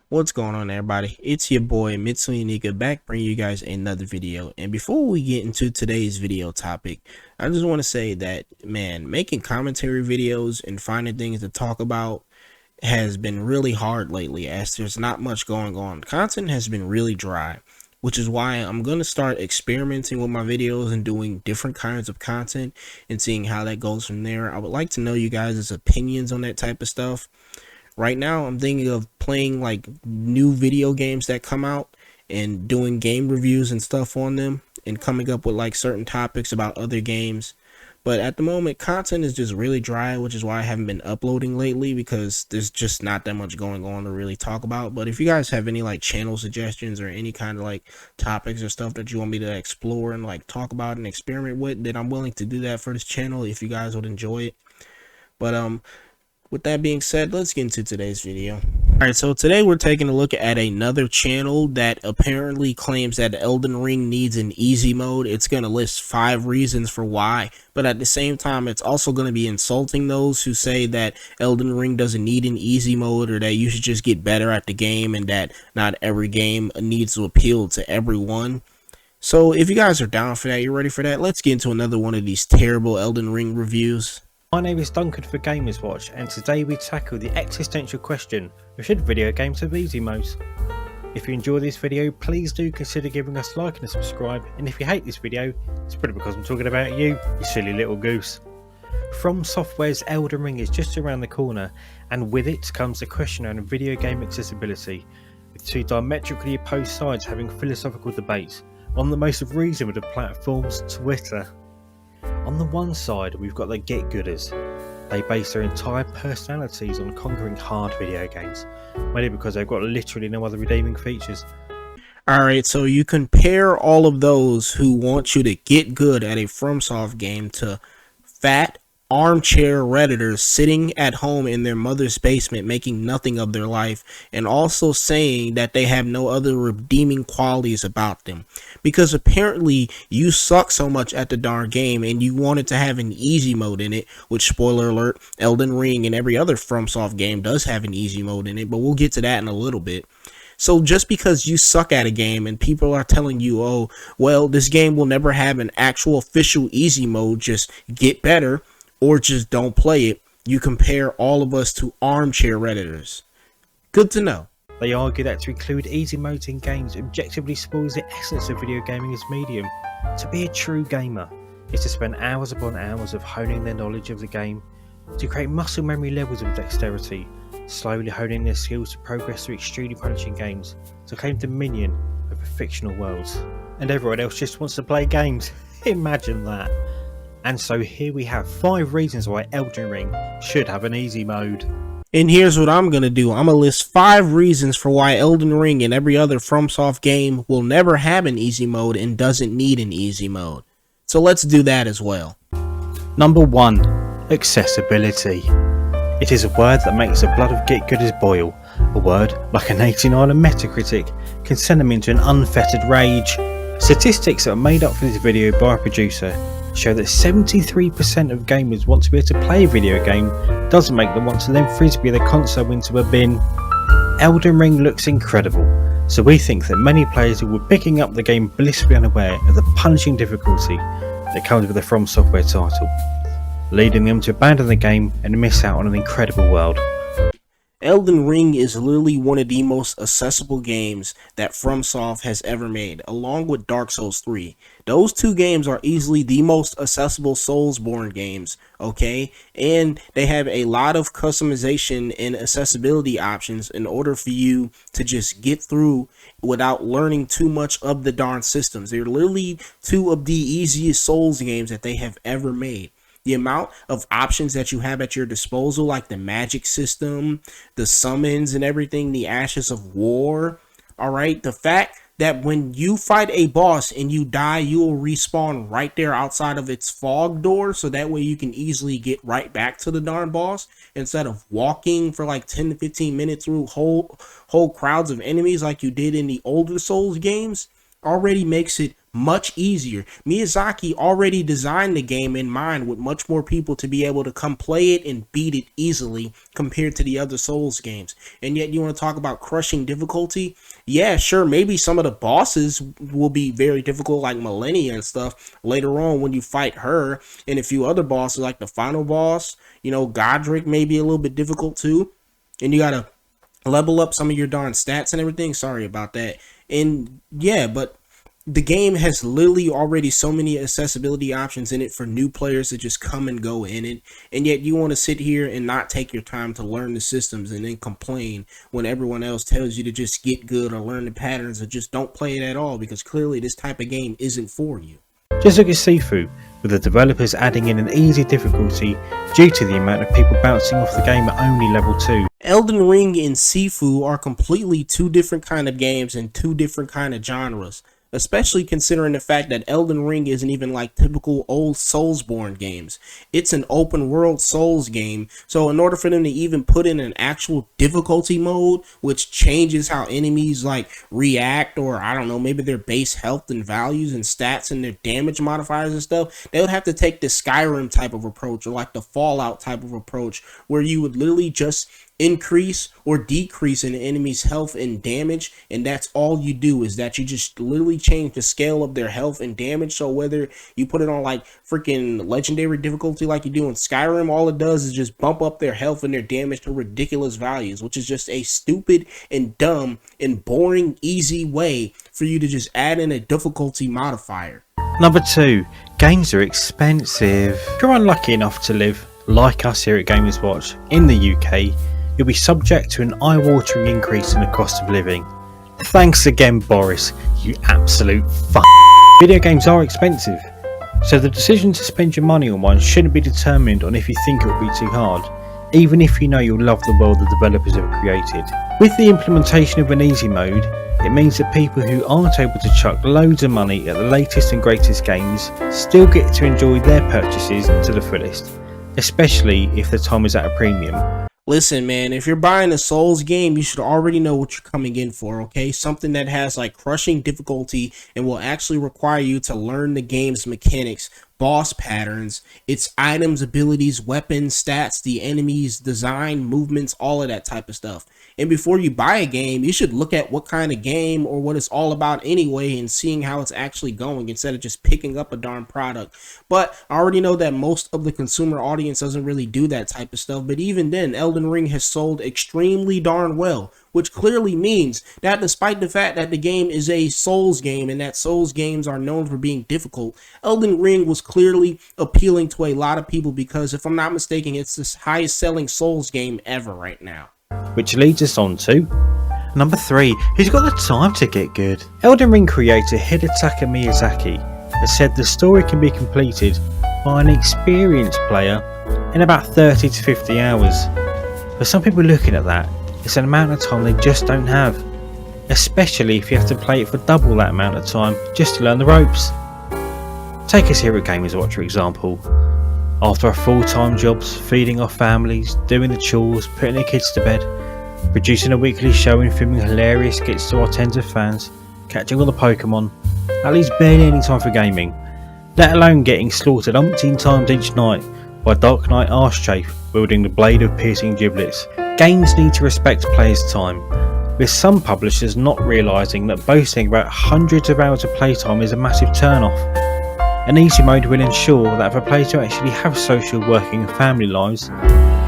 What's going on, everybody? It's your boy Mitsu Nika back bringing you guys another video. And before we get into today's video topic, I just want to say that, man, making commentary videos and finding things to talk about has been really hard lately, as there's not much going on. Content has been really dry, which is why I'm going to start experimenting with my videos and doing different kinds of content and seeing how that goes from there. I would like to know you guys' opinions on that type of stuff. Right now, I'm thinking of playing like new video games that come out and doing game reviews and stuff on them and coming up with like certain topics about other games. But at the moment, content is just really dry, which is why I haven't been uploading lately, because there's just not that much going on to really talk about. But if you guys have any like channel suggestions or any kind of like topics or stuff that you want me to explore and like talk about and experiment with, then I'm willing to do that for this channel if you guys would enjoy it. But with that being said, let's get into today's video. Alright, so today we're taking a look at another channel that apparently claims that Elden Ring needs an easy mode. It's going to list 5 reasons for why, but at the same time, it's also going to be insulting those who say that Elden Ring doesn't need an easy mode, or that you should just get better at the game, and that not every game needs to appeal to everyone. So if you guys are down for that, you're ready for that, let's get into another one of these terrible Elden Ring reviews. My name is Duncan for Gamers Watch, and today we tackle the existential question: should video games have easy modes? If you enjoy this video, please do consider giving us a like and a subscribe, and if you hate this video, it's probably because I'm talking about you silly little goose. From Software's Elden Ring is just around the corner, and with it comes the question around video game accessibility, with 2 diametrically opposed sides having philosophical debates on the most reasonable of platforms, Twitter. On the one side, we've got the get-gooders. They base their entire personalities on conquering hard video games, mainly because they've got literally no other redeeming features. Alright, so you compare all of those who want you to get good at a FromSoft game to fat, armchair Redditors sitting at home in their mother's basement making nothing of their life, and also saying that they have no other redeeming qualities about them, because apparently you suck so much at the darn game and you wanted to have an easy mode in it, which, spoiler alert, Elden Ring and every other FromSoft game does have an easy mode in it, but we'll get to that in a little bit. So just because you suck at a game and people are telling you, oh, well, this game will never have an actual official easy mode, just get better, or just don't play it, you compare all of us to armchair Redditors. Good to know. They argue that to include easy modes in games objectively spoils the essence of video gaming as medium. To be a true gamer is to spend hours upon hours of honing their knowledge of the game, to create muscle memory levels of dexterity, slowly honing their skills to progress through extremely punishing games, to claim dominion over fictional worlds. And everyone else just wants to play games. Imagine that. And so here we have 5 reasons why Elden Ring should have an easy mode. And here's what I'm going to do. I'm going to list 5 reasons for why Elden Ring and every other FromSoft game will never have an easy mode and doesn't need an easy mode. So let's do that as well. Number 1. Accessibility. It is a word that makes the blood of get-gooders boil. A word, like an 89 on Metacritic, can send them into an unfettered rage. Statistics that are made up for this video by a producer show that 73% of gamers want to be able to play a video game doesn't make them want to then frisbee the console into a bin. Elden Ring looks incredible, so we think that many players will be picking up the game blissfully unaware of the punishing difficulty that comes with a From Software title, leading them to abandon the game and miss out on an incredible world. Elden Ring is literally one of the most accessible games that FromSoft has ever made, along with Dark Souls 3. Those 2 games are easily the most accessible Soulsborne games, okay? And they have a lot of customization and accessibility options in order for you to just get through without learning too much of the darn systems. They're literally 2 of the easiest Souls games that they have ever made. The amount of options that you have at your disposal, like the magic system, the summons and everything, the ashes of war, alright? The fact that when you fight a boss and you die, you will respawn right there outside of its fog door, so that way you can easily get right back to the darn boss instead of walking for like 10 to 15 minutes through whole crowds of enemies like you did in the older Souls games, already makes it much easier. Miyazaki already designed the game in mind with much more people to be able to come play it and beat it easily compared to the other Souls games. And yet you want to talk about crushing difficulty? Yeah, sure, maybe some of the bosses will be very difficult, like Millennia and stuff later on when you fight her, and a few other bosses like the final boss, Godric may be a little bit difficult too. And you gotta level up some of your darn stats and everything. Sorry about that. And yeah, but the game has literally already so many accessibility options in it for new players to just come and go in it, and yet you want to sit here and not take your time to learn the systems and then complain when everyone else tells you to just get good or learn the patterns or just don't play it at all, because clearly this type of game isn't for you. Just look at Sifu, with the developers adding in an easy difficulty due to the amount of people bouncing off the game at only level 2. Elden Ring and Sifu are completely two different kind of games and two different kind of genres, especially considering the fact that Elden Ring isn't even like typical old Soulsborne games. It's an open world Souls game, so in order for them to even put in an actual difficulty mode, which changes how enemies like react, or I don't know, maybe their base health and values and stats and their damage modifiers and stuff, they would have to take the Skyrim type of approach or like the Fallout type of approach, where you would literally just increase or decrease in the enemy's health and damage, and that's all you do, is that you just literally change the scale of their health and damage. So whether you put it on like freaking legendary difficulty like you do in Skyrim, all it does is just bump up their health and their damage to ridiculous values, which is just a stupid and dumb and boring easy way for you to just add in a difficulty modifier. Number 2, games are expensive. If you're unlucky enough to live, like us here at Gamers Watch, in the UK, you'll be subject to an eye-watering increase in the cost of living. Thanks again, Boris, you absolute f***. Video games are expensive, so the decision to spend your money on one shouldn't be determined on if you think it will be too hard, even if you know you'll love the world the developers have created. With the implementation of an easy mode, it means that people who aren't able to chuck loads of money at the latest and greatest games still get to enjoy their purchases to the fullest, especially if the time is at a premium. Listen, man, if you're buying a Souls game, you should already know what you're coming in for, okay? Something that has like crushing difficulty and will actually require you to learn the game's mechanics, boss patterns, its items, abilities, weapons, stats, the enemies, design, movements, all of that type of stuff. And before you buy a game, you should look at what kind of game or what it's all about anyway and seeing how it's actually going instead of just picking up a darn product. But I already know that most of the consumer audience doesn't really do that type of stuff. But even then, Elden Ring has sold extremely darn well, which clearly means that despite the fact that the game is a Souls game and that Souls games are known for being difficult, Elden Ring was clearly appealing to a lot of people because, if I'm not mistaken, it's the highest selling Souls game ever right now. Which leads us on to number 3, who's got the time to get good? Elden Ring creator Hidetaka Miyazaki has said the story can be completed by an experienced player in about 30 to 50 hours. For some people looking at that, it's an amount of time they just don't have, especially if you have to play it for double that amount of time just to learn the ropes. Take us here at Gamers Watch for example. After our full-time jobs, feeding our families, doing the chores, putting the kids to bed, producing a weekly show and filming hilarious skits to our tens of fans, catching all the Pokemon, at least barely any time for gaming, let alone getting slaughtered umpteen times each night by Dark Knight Arsechafe wielding the blade of piercing giblets. Games need to respect players' time, with some publishers not realising that boasting about hundreds of hours of playtime is a massive turn-off. An easy mode will ensure that for players who actually have social, working and family lives,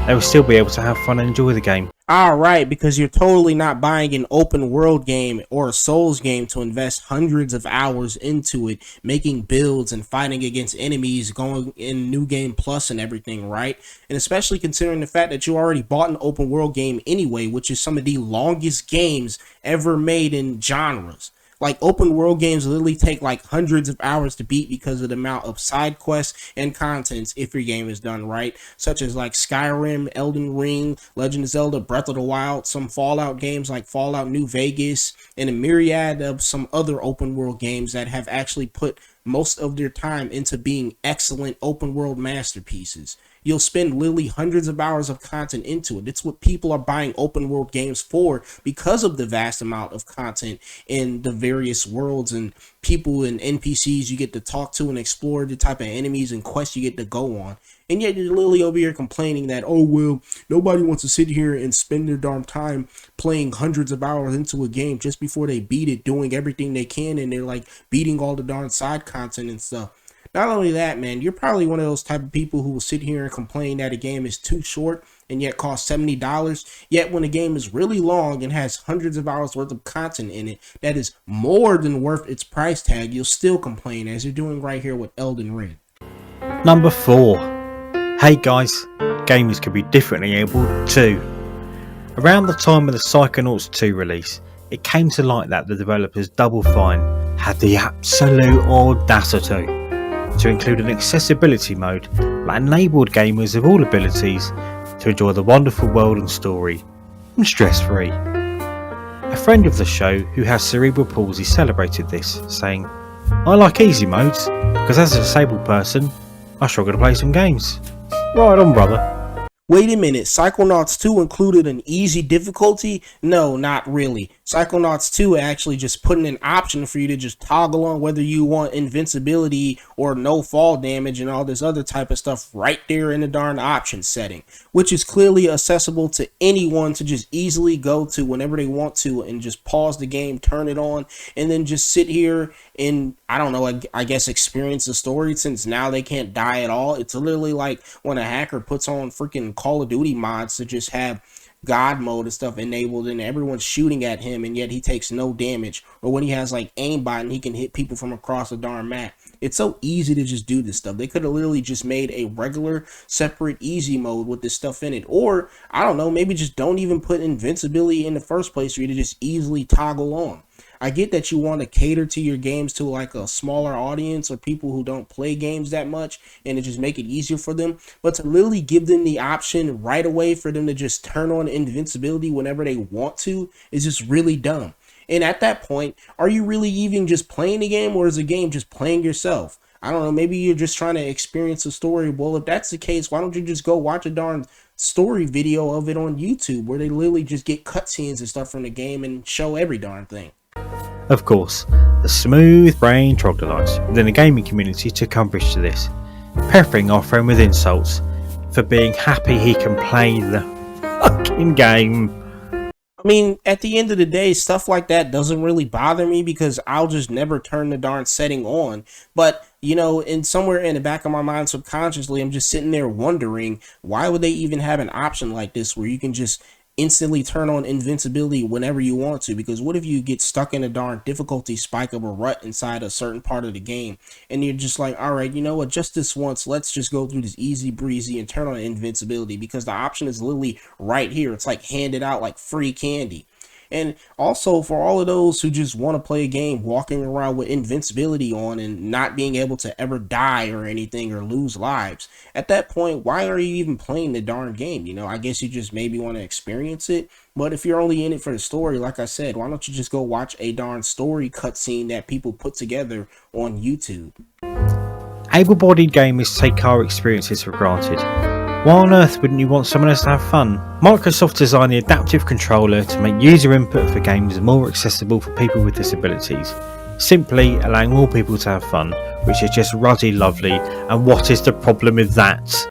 they will still be able to have fun and enjoy the game. Alright, because you're totally not buying an open world game or a Souls game to invest hundreds of hours into it, making builds and fighting against enemies, going in New Game Plus and everything, right? And especially considering the fact that you already bought an open world game anyway, which is some of the longest games ever made in genres. Like, open world games literally take like hundreds of hours to beat because of the amount of side quests and contents if your game is done right, such as like Skyrim, Elden Ring, Legend of Zelda, Breath of the Wild, some Fallout games like Fallout New Vegas, and a myriad of some other open world games that have actually put most of their time into being excellent open world masterpieces. you'll spend literally hundreds of hours of content into it. It's what people are buying open world games for, because of the vast amount of content in the various worlds and people and NPCs you get to talk to and explore, the type of enemies and quests you get to go on. And yet you're literally over here complaining that, oh, well, nobody wants to sit here and spend their darn time playing hundreds of hours into a game just before they beat it, doing everything they can, and they're like beating all the darn side content and stuff. Not only that, man, you're probably one of those type of people who will sit here and complain that a game is too short and yet costs $70. Yet when a game is really long and has hundreds of hours worth of content in it that is more than worth its price tag, you'll still complain, as you're doing right here with Elden Ring. Number 4. Hey guys, gamers can be differently abled too. Around the time of the Psychonauts 2 release, it came to light that the developers Double Fine had the absolute audacity to include an accessibility mode that enabled gamers of all abilities to enjoy the wonderful world and story, and stress-free. A friend of the show who has cerebral palsy celebrated this, saying, "I like easy modes because as a disabled person, I struggle to play some games." Right on, brother. Wait a minute, Psychonauts 2 included an easy difficulty? No, not really. Psychonauts 2 actually just put in an option for you to just toggle on whether you want invincibility or no fall damage and all this other type of stuff right there in the darn option setting, which is clearly accessible to anyone to just easily go to whenever they want to and just pause the game, turn it on, and then just sit here and, I don't know, I guess experience the story, since now they can't die at all. It's literally like when a hacker puts on freaking Call of Duty mods to just have God mode and stuff enabled and everyone's shooting at him and yet he takes no damage, or when he has like aimbot and he can hit people from across the darn map. It's so easy to just do this stuff. They could have literally just made a regular separate easy mode with this stuff in it, or I don't know, maybe just don't even put invincibility in the first place for you to just easily toggle on. I get that you want to cater to your games to like a smaller audience or people who don't play games that much and to just make it easier for them, but to literally give them the option right away for them to just turn on invincibility whenever they want to is just really dumb. And at that point, are you really even just playing the game, or is the game just playing yourself? I don't know, maybe you're just trying to experience a story. Well, if that's the case, why don't you just go watch a darn story video of it on YouTube where they literally just get cutscenes and stuff from the game and show every darn thing? Of course, the smooth-brained troglodytes within the gaming community took umbrage to this, peppering our friend with insults for being happy he can play the fucking game. I mean, at the end of the day, stuff like that doesn't really bother me because I'll just never turn the darn setting on. But, you know, somewhere in the back of my mind subconsciously, I'm just sitting there wondering, why would they even have an option like this where you can just instantly turn on invincibility whenever you want to? Because what if you get stuck in a darn difficulty spike of a rut inside a certain part of the game and you're just like, all right, you know what, just this once, let's just go through this easy breezy and turn on invincibility, because the option is literally right here. It's like handed out like free candy. And also for all of those who just want to play a game walking around with invincibility on and not being able to ever die or anything or lose lives, at that point, why are you even playing the darn game? You know, I guess you just maybe want to experience it. But if you're only in it for the story, like I said, why don't you just go watch a darn story cutscene that people put together on YouTube? Able-bodied gamers take our experiences for granted. Why on earth wouldn't you want someone else to have fun? Microsoft designed the adaptive controller to make user input for games more accessible for people with disabilities, simply allowing more people to have fun, which is just ruddy lovely, and what is the problem with that?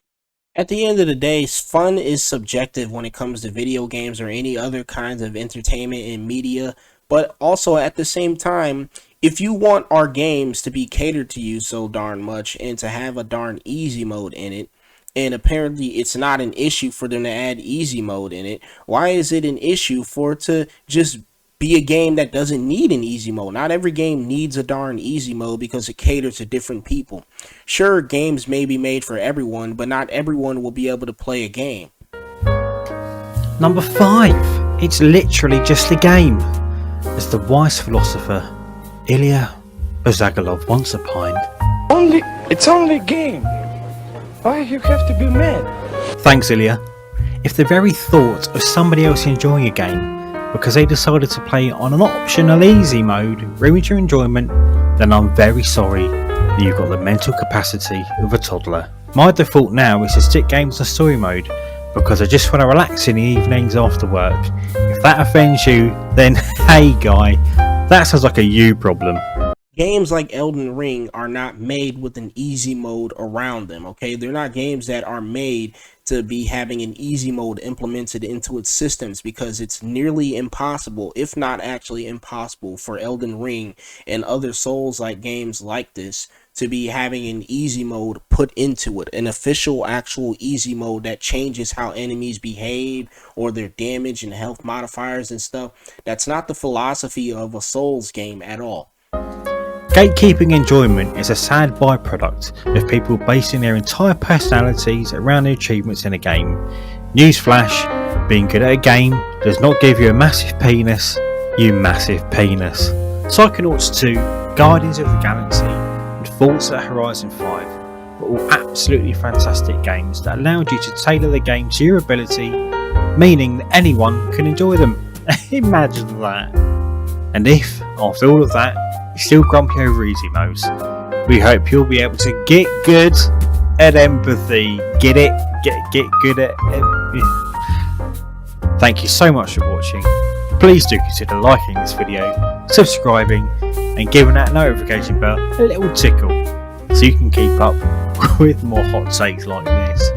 At the end of the day, fun is subjective when it comes to video games or any other kinds of entertainment and media, but also at the same time, if you want our games to be catered to you so darn much and to have a darn easy mode in it, and apparently it's not an issue for them to add easy mode in it, why is it an issue for it to just be a game that doesn't need an easy mode? Not every game needs a darn easy mode because it caters to different people. Sure, games may be made for everyone, but not everyone will be able to play a game. Number 5. It's literally just a game. As the wise philosopher Ilya Ozagalov once opined, It's only a game. Why you have to be mad? Thanks, Ilya. If the very thought of somebody else enjoying a game because they decided to play on an optional easy mode ruins your enjoyment, then I'm very sorry that you've got the mental capacity of a toddler. My default now is to stick games on story mode because I just want to relax in the evenings after work. If that offends you, then hey guy, that sounds like a you problem. Games like Elden Ring are not made with an easy mode around them, okay? They're not games that are made to be having an easy mode implemented into its systems, because it's nearly impossible, if not actually impossible, for Elden Ring and other Souls-like games like this to be having an easy mode put into it, an official actual easy mode that changes how enemies behave or their damage and health modifiers and stuff. That's not the philosophy of a Souls game at all. Gatekeeping enjoyment is a sad byproduct of people basing their entire personalities around their achievements in a game. Newsflash, being good at a game does not give you a massive penis, you massive penis. Psychonauts 2, Guardians of the Galaxy and Forza Horizon 5 were all absolutely fantastic games that allowed you to tailor the game to your ability, meaning that anyone can enjoy them. Imagine that. And if, after all of that, you're still grumpy over easy modes, we hope you'll be able to get good at empathy. Get it? Get good at empathy. Thank you so much for watching. Please do consider liking this video, subscribing, and giving that notification bell a little tickle so you can keep up with more hot takes like this.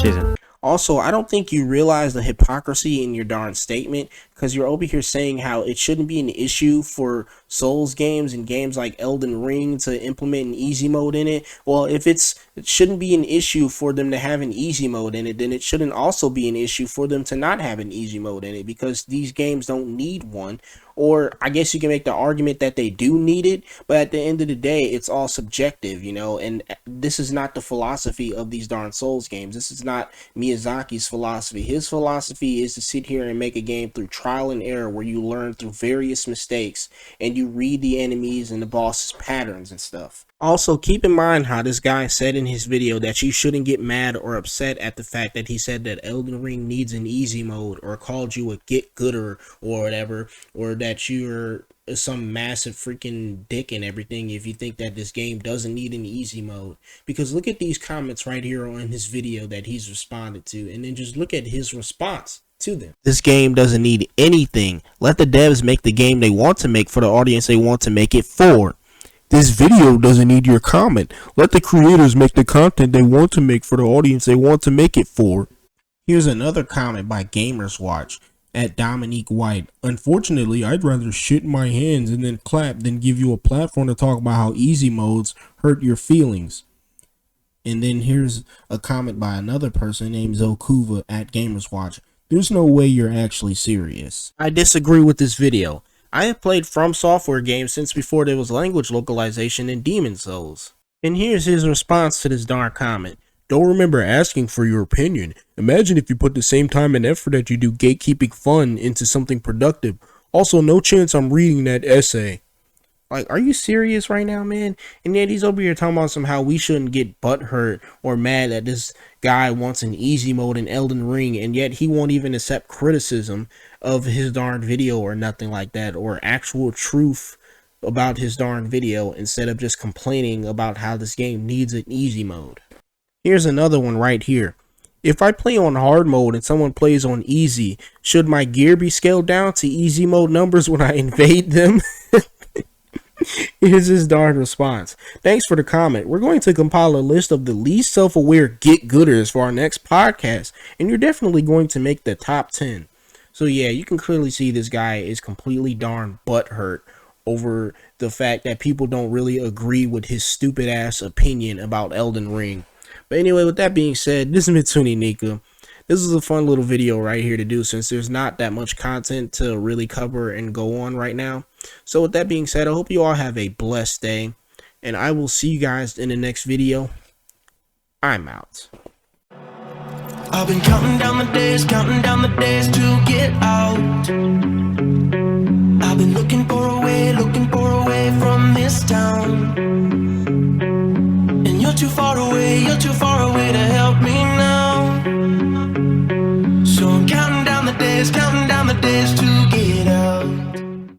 Cheers. Also, I don't think you realize the hypocrisy in your darn statement, because you're over here saying how it shouldn't be an issue for Souls games and games like Elden Ring to implement an easy mode in it. Well, if it shouldn't be an issue for them to have an easy mode in it, then it shouldn't also be an issue for them to not have an easy mode in it, because these games don't need one. Or I guess you can make the argument that they do need it, but at the end of the day, it's all subjective, you know, and this is not the philosophy of these darn Souls games. This is not Miyazaki's philosophy. His philosophy is to sit here and make a game through trial and error, where you learn through various mistakes and you read the enemies and the boss's patterns and stuff. Also, keep in mind how this guy said in his video that you shouldn't get mad or upset at the fact that he said that Elden Ring needs an easy mode, or called you a get gooder or whatever, or that you're some massive freaking dick and everything if you think that this game doesn't need an easy mode. Because look at these comments right here on his video that he's responded to, and then just look at his response to them. This game doesn't need anything. Let the devs make the game they want to make for the audience they want to make it for. This video doesn't need your comment. Let the creators make the content they want to make for the audience they want to make it for. Here's another comment by Gamers Watch at Dominique White. Unfortunately, I'd rather shit in my hands and then clap than give you a platform to talk about how easy modes hurt your feelings. And then here's a comment by another person named Zokuva at Gamers Watch. There's no way you're actually serious. I disagree with this video. I have played From Software games since before there was language localization in Demon's Souls. And here's his response to this darn comment. Don't remember asking for your opinion. Imagine if you put the same time and effort that you do gatekeeping fun into something productive. Also, no chance I'm reading that essay. Like, are you serious right now, man? And yet he's over here talking about somehow we shouldn't get butthurt or mad that this guy wants an easy mode in Elden Ring, and yet he won't even accept criticism of his darn video or nothing like that, or actual truth about his darn video, instead of just complaining about how this game needs an easy mode. Here's another one right here. If I play on hard mode and someone plays on easy, should my gear be scaled down to easy mode numbers when I invade them? Here's his darn response. Thanks for the comment. We're going to compile a list of the least self-aware get-gooders for our next podcast, and you're definitely going to make the top 10. So yeah, you can clearly see this guy is completely darn butthurt over the fact that people don't really agree with his stupid ass opinion about Elden Ring. But anyway, with that being said, this is Mitsune Nika. This is a fun little video right here to do, since there's not that much content to really cover and go on right now. So with that being said, I hope you all have a blessed day, and I will see you guys in the next video. I'm out. I've been counting down the days to get out. I've been looking for a way from this town.